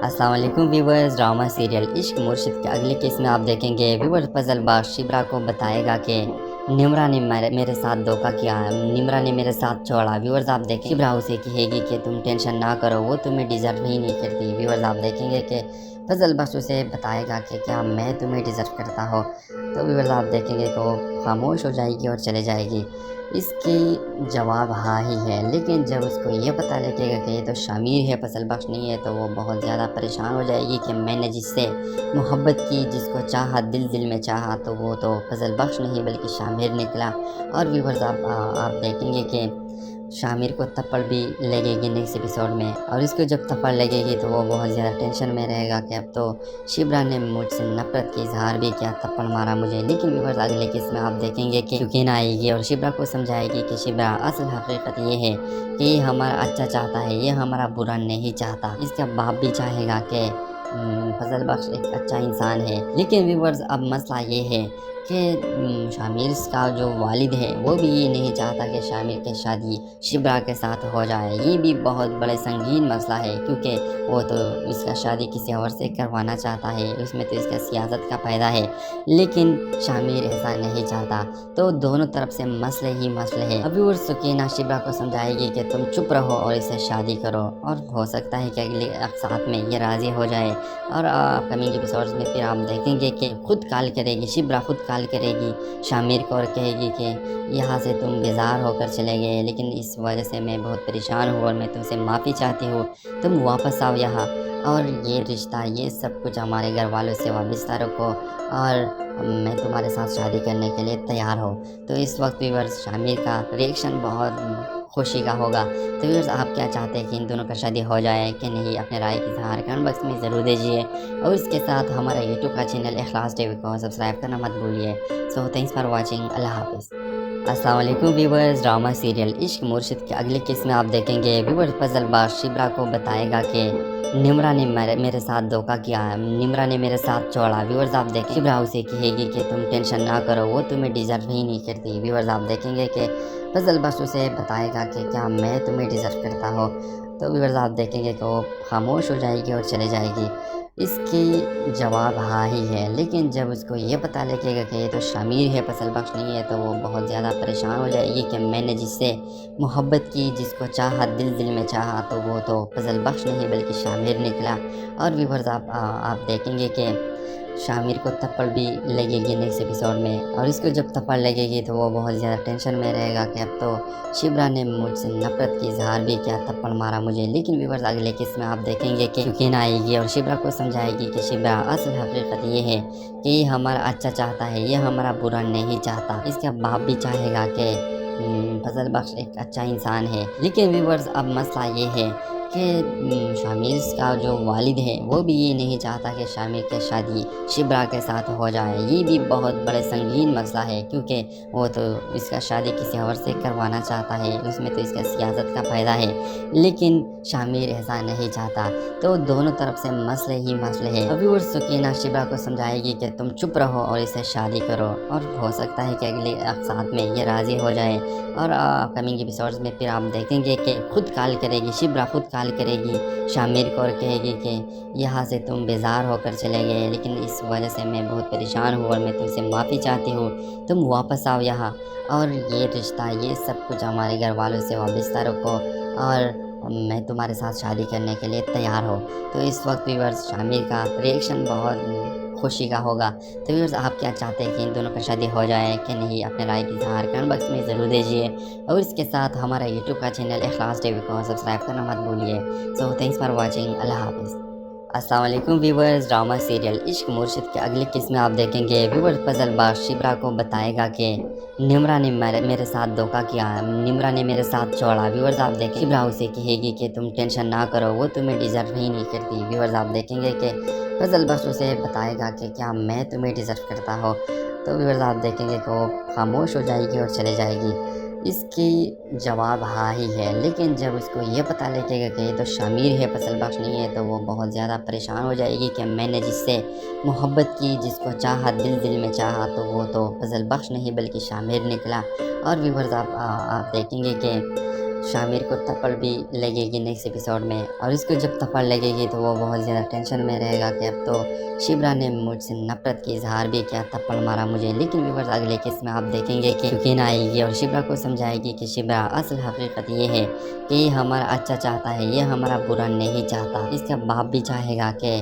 अस्सलाम वालेकुम व्यूअर्स, ड्रामा सीरियल इश्क मुर्शिद के अगले केस में आप देखेंगे व्यूअर्स फजलबाग शिब्रा को बताएगा कि निम्रा ने मेरे साथ धोखा किया है, निम्रा ने मेरे साथ छोड़ा। व्यूअर्स आप देखें शिब्रा उसे कहेगी कि तुम टेंशन ना करो, वो तुम्हें डिज़र्व ही नहीं करती। व्यूअर्स आप देखेंगे कि फजलबाग उसे बताएगा कि क्या मैं तुम्हें डिज़र्व करता हो। तो व्यूअर्स आप देखेंगे कि वो खामोश हो जाएगी और चले जाएगी। इसकी जवाब हाँ ही है, लेकिन जब उसको ये पता लगेगा कि ये तो शामिर है, फजलबाग नहीं है, तो वो बहुत ज़्यादा परेशान हो जाएगी कि मैंने जिससे मोहब्बत की, जिसको चाहा, दिल में चाहा, तो वो तो फजलबाग नहीं बल्कि शामिर निकला। और व्यूअर्स आप देखेंगे कि शामिर को थप्पड़ भी लगेगी नेक्स्ट एपिसोड में, और इसको जब थप्पड़ लगेगी तो वो बहुत ज़्यादा टेंशन में रहेगा कि अब तो शिब्रा ने मुझसे नफरत की इजहार भी किया, थप्पड़ मारा मुझे। लेकिन व्यूअर्स अगले केस में आप देखेंगे कि यकीन आएगी और शिब्रा को समझाएगी कि शिब्रा असल हकीकत ये है कि ये हमारा अच्छा चाहता है, ये हमारा बुरा नहीं चाहता। इसका बाप भी चाहेगा कि फजलबाग एक अच्छा इंसान है। लेकिन व्यूअर्स अब मसला ये है कि शामिर का जो वालिद है वो भी ये नहीं चाहता कि शामिर की शादी शिब्रा के साथ हो जाए। ये भी बहुत बड़ा संगीन मसला है, क्योंकि वो तो इसका शादी किसी और से करवाना चाहता है, उसमें तो इसका सियासत का फ़ायदा है, लेकिन शामिर ऐसा नहीं चाहता। तो दोनों तरफ से मसले ही मसले हैं। अभी और सुकीना शिब्रा को समझाएगी कि तुम चुप रहो और इसे शादी करो, और हो सकता है कि अगले साथ में ये राज़ी हो जाए। और अपकमिंग एपिसोड्स में फिर आप देखेंगे कि खुद कॉल करेगी शिब्रा, खुद कॉल करेगी शामिर को और कहेगी कि यहाँ से तुम बेजार होकर चले गए, लेकिन इस वजह से मैं बहुत परेशान हूँ और मैं तुमसे माफ़ी चाहती हूँ, तुम वापस आओ यहाँ और ये रिश्ता ये सब कुछ हमारे घर वालों से वाबस्ता रखो और मैं तुम्हारे साथ शादी करने के लिए तैयार हूँ। तो इस वक्त व्यूअर्स शामिर का रिएक्शन बहुत खुशी का होगा। तो व्यूअर्स आप क्या चाहते हैं कि इन दोनों का शादी हो जाए कि नहीं, अपने राय की इज़हार कमेंट बॉक्स में ज़रूर दीजिए और इसके साथ हमारा यूट्यूब का चैनल इखलास टीवी को सब्सक्राइब करना मत भूलिए। सो थैंक्स फॉर वॉचिंग, अल्लाह हाफ़िज़। अस्सलाम वालेकुम व्यूअर्स, ड्रामा सीरियल इश्क मुर्शिद के अगले केस में आप देखेंगे व्यूअर्स फजलबाग शिब्रा को बताएगा कि निम्रा ने मेरे साथ धोखा किया है, निम्रा ने मेरे साथ छोड़ा। व्यूअर्स आप देखें शिब्रा उसे कहेगी कि तुम टेंशन ना करो, वो तुम्हें डिज़र्व ही नहीं करती। व्यूअर्स आप देखेंगे कि फजलबाग उसे बताएगा कि क्या मैं तुम्हें डिज़र्व करता हो। तो व्यूअर्स आप देखेंगे कि वो खामोश हो जाएगी और चले जाएगी। इसकी जवाब हाँ ही है, लेकिन जब उसको ये पता लगेगा कि ये तो शामिर है, फजलबाग नहीं है, तो वो बहुत ज़्यादा परेशान हो जाएगी कि मैंने जिससे मोहब्बत की, जिसको चाहा, दिल में चाहा, तो वो तो फजलबाग नहीं बल्कि शामिर निकला। और व्यूअर्स आप देखेंगे कि शामिर को थप्पड़ भी लगेगी नेक्स्ट एपिसोड में, और इसको जब थप्पड़ लगेगी तो वो बहुत ज़्यादा टेंशन में रहेगा कि अब तो शिब्रा ने मुझसे नफरत की इजहार भी किया, थप्पड़ मारा मुझे। लेकिन व्यूअर्स अगले केस में आप देखेंगे कि यकीन आएगी और शिब्रा को समझाएगी कि शिब्रा असल हकीकत ये है कि ये हमारा अच्छा चाहता है, ये हमारा बुरा नहीं चाहता। इसका बाप भी चाहेगा कि फजलबाग एक अच्छा इंसान है। लेकिन व्यूअर्स अब मसला ये है कि शामिर का जो वालिद है वो भी ये नहीं चाहता कि शामिर की शादी शिब्रा के साथ हो जाए। ये भी बहुत बड़ा संगीन मसला है, क्योंकि वो तो इसका शादी किसी और से करवाना चाहता है, उसमें तो इसका सियासत का फ़ायदा है, लेकिन शामिर ऐसा नहीं चाहता। तो दोनों तरफ से मसले ही मसले हैं। अभी और सुकीना शिब्रा को समझाएगी कि तुम चुप रहो और इसे शादी करो, और हो सकता है कि अगले साथ में ये राज़ी हो जाए। और अपकमिंग एपिसोड्स में फिर आप देखेंगे कि खुद कॉल करेगी शिब्रा, खुद कॉल करेगी शामिर को और कहेगी कि यहाँ से तुम बेजार होकर चले गए, लेकिन इस वजह से मैं बहुत परेशान हूँ और मैं तुमसे माफ़ी चाहती हूँ, तुम वापस आओ यहाँ और ये रिश्ता ये सब कुछ हमारे घर वालों से वाबस्ता रखो और मैं तुम्हारे साथ शादी करने के लिए तैयार हूँ। तो इस वक्त व्यूअर्स शामिर का रिएक्शन बहुत खुशी का होगा। तो व्यूअर्स आप क्या चाहते हैं कि इन दोनों का शादी हो जाए कि नहीं, अपने राय की इज़हार कमेंट बॉक्स में ज़रूर दीजिए और इसके साथ हमारा यूट्यूब का चैनल इखलास टीवी को सब्सक्राइब करना मत भूलिए। सो थैंक्स फॉर वॉचिंग, अल्लाह हाफ़िज़। अस्सलाम वालेकुम व्यूवर्स, ड्रामा सीरियल इश्क मुर्शिद के अगली किस्म में आप देखेंगे। व्यूवर्स पजलबाज शिब्रा को बताएगा कि निम्रा ने मेरे साथ धोखा किया, निम्रा ने मेरे साथ छोड़ा। व्यूवर्स आप देखें, शिब्रा उसे कहेगी कि तुम टेंशन ना करो, वो तुम्हें डिज़र्व ही नहीं करती। व्यूवर्स आप देखेंगे कि पजलबाज उसे बताएगा कि क्या मैं तुम्हें डिज़र्व करता हो। तो व्यूवर्स आप देखेंगे कि वो खामोश हो जाएगी और चले जाएगी। इसकी जवाब हाँ ही है, लेकिन जब उसको ये पता लगेगा कि ये तो शामिर है, फसल बख्श नहीं है, तो वो बहुत ज़्यादा परेशान हो जाएगी कि मैंने जिससे मोहब्बत की, जिसको चाहा, दिल दिल में चाहा, तो वो तो फसल बख्श नहीं बल्कि शामिर निकला। और व्यूवर्स आप देखेंगे कि शामिर को थप्पड़ भी लगेगी नेक्स्ट एपिसोड में, और इसको जब थप्पड़ लगेगी तो वो बहुत ज़्यादा टेंशन में रहेगा कि अब तो शिब्रा ने मुझसे नफरत की इजहार भी किया, थप्पड़ मारा मुझे। लेकिन व्यूवर्स अगले केस में आप देखेंगे कि यकीन आएगी और शिब्रा को समझाएगी कि शिब्रा असल हकीकत ये है कि ये हमारा अच्छा चाहता है, ये हमारा बुरा नहीं चाहता। इसका बाप भी चाहेगा कि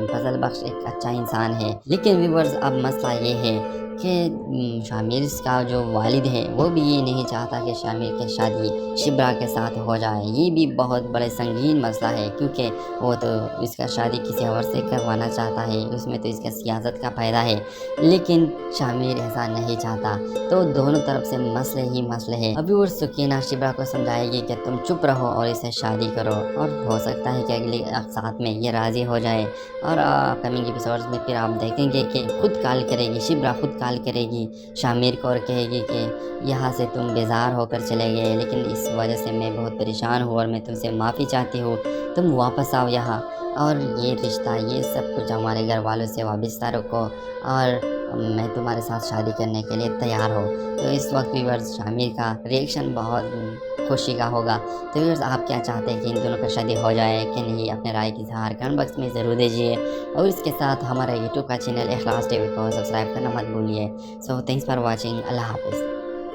फजल बख्श एक अच्छा इंसान है। लेकिन व्यूवर्स अब मसला ये है कि शामिर का जो वालिद है वो भी ये नहीं चाहता कि शामिर की शादी शिब्रा के साथ हो जाए। ये भी बहुत बड़े संगीन मसला है, क्योंकि वो तो इसका शादी किसी और से करवाना चाहता है, उसमें तो इसका सियासत का फ़ायदा है। लेकिन शामिर ऐसा नहीं चाहता, तो दोनों तरफ से मसले ही मसले हैं। अभी और सुकीना शिब्रा को समझाएगी कि तुम चुप रहो और इसे शादी करो, और हो सकता है कि अगले साथ में ये राज़ी हो जाए। और कमिंग एपिसोड्स में फिर आप देखेंगे कि खुद कॉल करेगी शिब्रा, खुद कॉल करेगी शामिर को और कहेगी कि यहाँ से तुम बेजार होकर चले गए, लेकिन इस वजह से मैं बहुत परेशान हूँ और मैं तुमसे माफ़ी चाहती हूँ, तुम वापस आओ यहाँ, और ये रिश्ता, ये सब कुछ हमारे घर वालों से वाबस्ता रखो, और मैं तुम्हारे साथ शादी करने के लिए तैयार हो। तो इस वक्त व्यूअर्स शामिर का रिएक्शन बहुत खुशी का होगा। तो व्यूअर्स आप क्या चाहते हैं कि इन दोनों का शादी हो जाए कि नहीं, अपने राय की इज़हार कमेंट बॉक्स में ज़रूर दीजिए, और इसके साथ हमारा यूट्यूब का चैनल इखलास टीवी को सब्सक्राइब करना मत भूलिए। सो थैंक्स फॉर वॉचिंग, अल्लाह हाफिज़।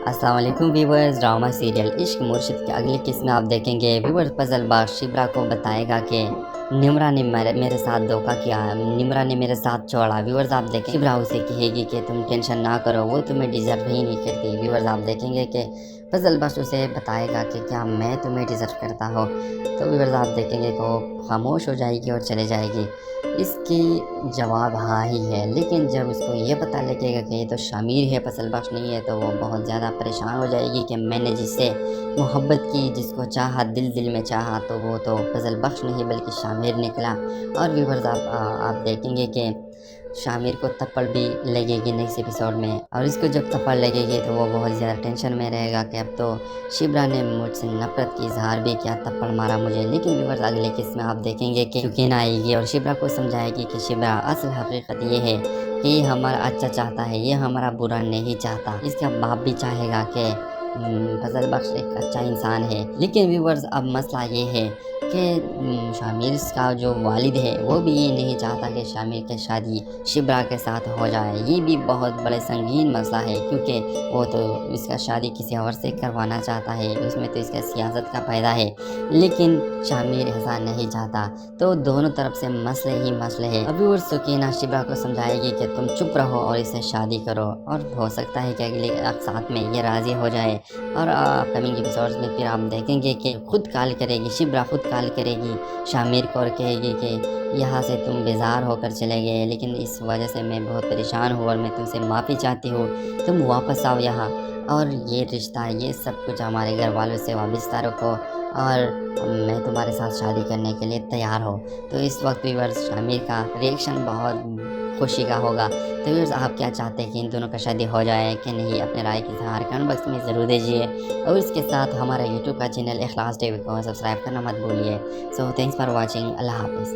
अस्सलाम वालेकुम व्यूवर्स, ड्रामा सीरियल इश्क मुर्शिद के अगली किस्म में आप देखेंगे। व्यूवर्स पजलबाज शिब्रा को बताएगा कि निम्रा ने मेरे साथ धोखा किया, निम्रा ने मेरे साथ छोड़ा। व्यूवर्स आप देखें, शिब्रा उसे कहेगी कि तुम टेंशन ना करो, वो तुम्हें डिज़र्व ही नहीं करती। व्यूवर्स आप देखेंगे कि पजलबाज उसे बताएगा कि क्या मैं तुम्हें डिज़र्व करता हो। तो व्यूवर्स आप देखेंगे कि वो खामोश हो जाएगी और चले जाएगी। इसकी जवाब हाँ ही है, लेकिन जब उसको ये पता लगेगा कि ये तो शामिर है, फसल बख्श नहीं है, तो वो बहुत ज़्यादा परेशान हो जाएगी कि मैंने जिससे मोहब्बत की, जिसको चाहा, दिल दिल में चाहा, तो वो तो फजल बख्श नहीं बल्कि शामिर निकला। और व्यूवर्स आप देखेंगे कि शामिर को थप्पड़ भी लगेगी नेक्स्ट एपिसोड में, और इसको जब थप्पड़ लगेगी तो वो बहुत ज़्यादा टेंशन में रहेगा कि अब तो शिब्रा ने मुझसे नफरत की इजहार भी किया, थप्पड़ मारा मुझे। लेकिन व्यूवर्स अगले किस में आप देखेंगे कि यकीन आएगी और शिब्रा को समझाएगी कि शिब्रा असल हकीकत ये है कि ये हमारा अच्छा चाहता है, ये हमारा बुरा नहीं चाहता। इसका बाप भी चाहेगा कि फजल बख्श एक अच्छा इंसान है। लेकिन व्यूवर्स अब मसला ये है कि शामिर का जो वालिद है वो भी ये नहीं चाहता कि शामिर की शादी शिब्रा के साथ हो जाए। ये भी बहुत बड़े संगीन मसला है, क्योंकि वो तो इसका शादी किसी और से करवाना चाहता है, उसमें तो इसका सियासत का फ़ायदा है। लेकिन शामिर ऐसा नहीं चाहता, तो दोनों तरफ से मसले ही मसले हैं। अभी और सुकीना शिब्रा को समझाएगी कि तुम चुप रहो और इसे शादी करो, और हो सकता है कि अगले साथ में ये राज़ी हो जाए। और कमिंग एपिसोड्स में फिर आप देखेंगे कि खुद कॉल करेगी शिब्रा, खुद कॉल करेगी शामिर को और कहेगी कि यहाँ से तुम बेजार होकर चले गए, लेकिन इस वजह से मैं बहुत परेशान हूँ और मैं तुमसे माफ़ी चाहती हूँ, तुम वापस आओ यहाँ, और ये रिश्ता, ये सब कुछ हमारे घर वालों से वाबस्ता रखो, और मैं तुम्हारे साथ शादी करने के लिए तैयार हो। तो इस वक्त व्यूअर्स शामिर का रिएक्शन बहुत खुशी का होगा। तो व्यूअर्स आप क्या चाहते हैं कि इन दोनों का शादी हो जाए कि नहीं, अपने राय की इज़हार कमेंट बॉक्स में ज़रूर दीजिए, और इसके साथ हमारा यूट्यूब का चैनल इखलास टीवी को सब्सक्राइब करना मत भूलिए। सो थैंक्स फॉर वॉचिंग, अल्लाह हाफिज़।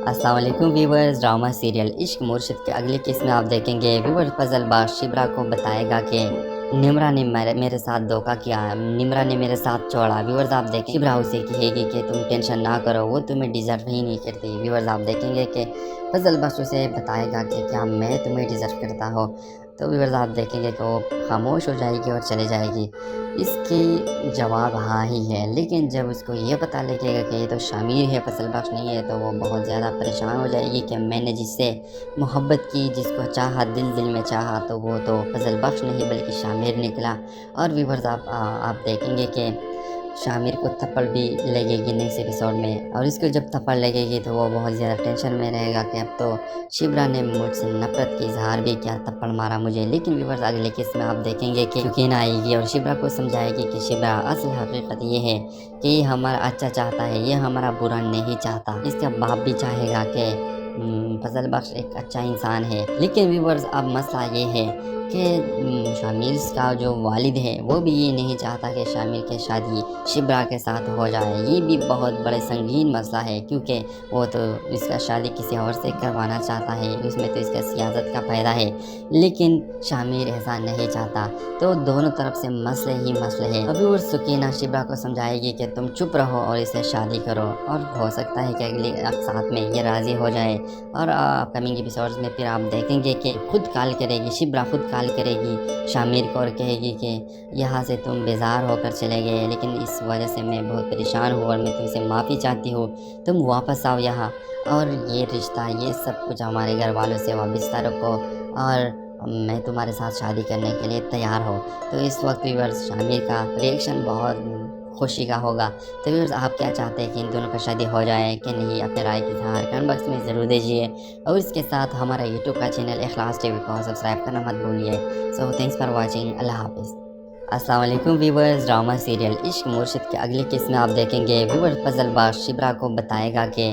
अस्सलाम वालेकुम व्यूवर्स, ड्रामा सीरियल इश्क मुर्शिद के अगले किस में आप देखेंगे। व्यूवर्स पजलबाज शिब्रा को बताएगा कि निम्रा ने मेरे साथ धोखा किया, निम्रा ने मेरे साथ छोड़ा। व्यूवर्स आप देखें, शिब्रा उसे कहेगी कि तुम टेंशन ना करो, वो तुम्हें डिज़र्व ही नहीं करती। व्यूवर्स आप देखेंगे कि पजलबाज उसे बताएगा कि क्या मैं तुम्हें डिज़र्व करता हो। तो व्यूवर्स आप देखेंगे कि वो खामोश हो जाएगी और चले जाएगी। इसकी जवाब हाँ ही है, लेकिन जब उसको ये पता लगेगा कि ये तो शामिर है, फसल बख्श नहीं है, तो वो बहुत ज़्यादा परेशान हो जाएगी कि मैंने जिससे मोहब्बत की, जिसको चाहा, दिल दिल में चाहा, तो वो तो फसल बख्श नहीं बल्कि शामिर निकला। और व्यूवर्स आप देखेंगे कि शामिर को थप्पड़ भी लगेगी नेक्स्ट एपिसोड में, और इसको जब थप्पड़ लगेगी तो वो बहुत ज़्यादा टेंशन में रहेगा कि अब तो शिब्रा ने मुझसे नफरत की इजहार भी किया, थप्पड़ मारा मुझे। लेकिन व्यूअर्स अगले किस्त में आप देखेंगे कि सुकीना आएगी और शिब्रा को समझाएगी कि शिब्रा असल हकीकत ये है कि ये हमारा अच्छा चाहता है, ये हमारा बुरा नहीं चाहता। इसका बाप भी चाहेगा कि फजल बख्श एक अच्छा इंसान है। लेकिन व्यूअर्स अब मसला ये है कि शामिर का जो वालिद है वो भी ये नहीं चाहता कि शामिर की शादी शिब्रा के साथ हो जाए। ये भी बहुत बड़े संगीन मसला है, क्योंकि वो तो इसका शादी किसी और से करवाना चाहता है, उसमें तो इसका सियासत का फ़ायदा है। लेकिन शामिर ऐसा नहीं चाहता, तो दोनों तरफ से मसले ही मसले हैं। अभी और सुकीना शिब्रा को समझाएगी कि तुम चुप रहो और इसे शादी करो, और हो सकता है कि अगले साथ में ये राज़ी हो जाए। और अपकमिंग एपिसोड्स में फिर आप देखेंगे कि खुद कॉल करेगी शिब्रा, खुद कॉल करेगी शामिर को और कहेगी कि यहाँ से तुम बेजार होकर चले गए, लेकिन इस वजह से मैं बहुत परेशान हूँ और मैं तुमसे माफ़ी चाहती हूँ, तुम वापस आओ यहाँ, और ये रिश्ता ये सब कुछ हमारे घर वालों से वाबस्ता रखो, और मैं तुम्हारे साथ शादी करने के लिए तैयार हो। तो इस वक्त व्यूअर्स शामिर का रिएक्शन बहुत खुशी का होगा। तो व्यूअर्स आप क्या चाहते हैं कि इन दोनों का शादी हो जाए कि नहीं? अपने राय की इज़हार कमेंट बॉक्स में ज़रूर दीजिए, और इसके साथ हमारा यूट्यूब का चैनल इखलास टीवी को सब्सक्राइब करना मत भूलिए। सो थैंक्स फॉर वॉचिंग, अल्लाह हाफिज़। अस्सलाम वालेकुम व्यूअर्स, ड्रामा सीरियल इश्क मुर्शिद के अगली किस्त में आप देखेंगे व्यूअर्स फजल बख्श शिब्रा को बताएगा कि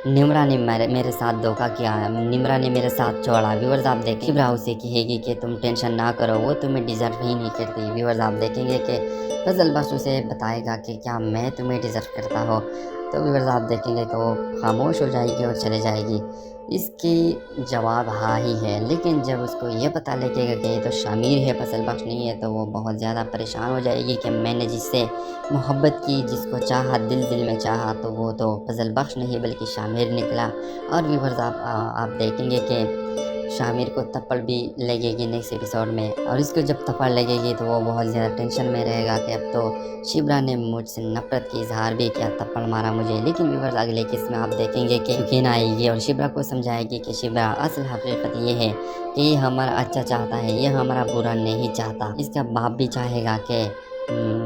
निम्रा ने मेरे साथ धोखा किया, निम्रा ने मेरे साथ छोड़ा। व्यूअर्स आप देखें शिब्रा उसे कहेगी कि तुम टेंशन ना करो, वो तुम्हें डिज़र्व ही नहीं करती। व्यूअर्स आप देखेंगे कि फजल बख्श उसे बताएगा कि क्या मैं तुम्हें डिज़र्व करता हो। तो व्यूअर्स आप देखेंगे कि वो खामोश हो जाएगी और चले जाएगी। इसकी जवाब हाँ ही है, लेकिन जब उसको ये पता लगेगा कि ये तो शामिर है, फजल बख्श नहीं है, तो वो बहुत ज़्यादा परेशान हो जाएगी कि मैंने जिससे मोहब्बत की, जिसको चाहा, दिल दिल में चाहा, तो वो तो फजल बख्श नहीं बल्कि शामिर निकला। और व्यूअर्स आप देखेंगे कि शामिर को थप्पड़ भी लगेगी नेक्स्ट एपिसोड में, और इसको जब थप्पड़ लगेगी तो वो बहुत ज़्यादा टेंशन में रहेगा कि अब तो शिब्रा ने मुझसे नफरत की इजहार भी किया, थप्पड़ मारा मुझे। लेकिन व्यूअर्स अगले किस्त में आप देखेंगे कि सुकीना आएगी और शिब्रा को समझाएगी कि शिब्रा असल हकीकत ये है कि ये हमारा अच्छा चाहता है, ये हमारा बुरा नहीं चाहता। इसका बाप भी चाहेगा कि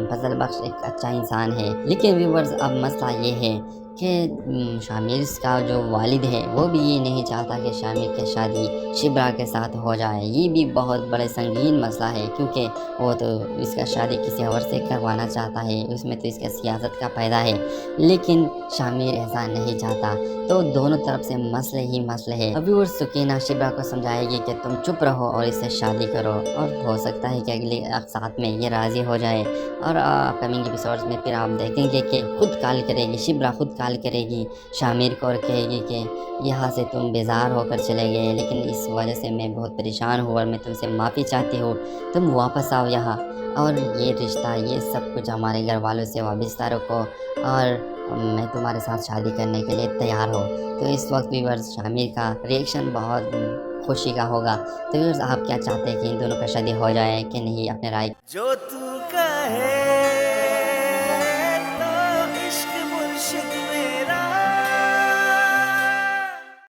फजल बख्श एक अच्छा इंसान है। लेकिन व्यूअर्स अब मसला ये है कि शामिर का जो वालिद है वो भी ये नहीं चाहता कि शामिर की शादी शिब्रा के साथ हो जाए। ये भी बहुत बड़े संगीन मसला है, क्योंकि वो तो इसका शादी किसी और से करवाना चाहता है, उसमें तो इसका सियासत का फ़ायदा है। लेकिन शामिर ऐसा नहीं चाहता, तो दोनों तरफ से मसले ही मसले हैं। अभी और सुकीना शिब्रा को समझाएगी कि तुम चुप रहो और इससे शादी करो, और हो सकता है कि अगले साथ में ये राज़ी हो जाए। और अपकमिंग एपिसोड्स में फिर आप देखेंगे कि खुद कॉल करेगी शिब्रा, खुद कॉल करेगी शामिर को और कहेगी कि यहाँ से तुम बेजार होकर चले गए, लेकिन इस वजह से मैं बहुत परेशान हूँ और मैं तुमसे माफ़ी चाहती हूँ, तुम वापस आओ यहाँ, और ये रिश्ता ये सब कुछ हमारे घर वालों से वाबस्ता रखो, और मैं तुम्हारे साथ शादी करने के लिए तैयार हो। तो इस वक्त व्यूअर्स शामिर का रिएक्शन बहुत खुशी का होगा। तो व्यूअर्स आप क्या चाहते हैं कि इन दोनों का शादी हो जाए कि नहीं? अपने राय जो तू कहे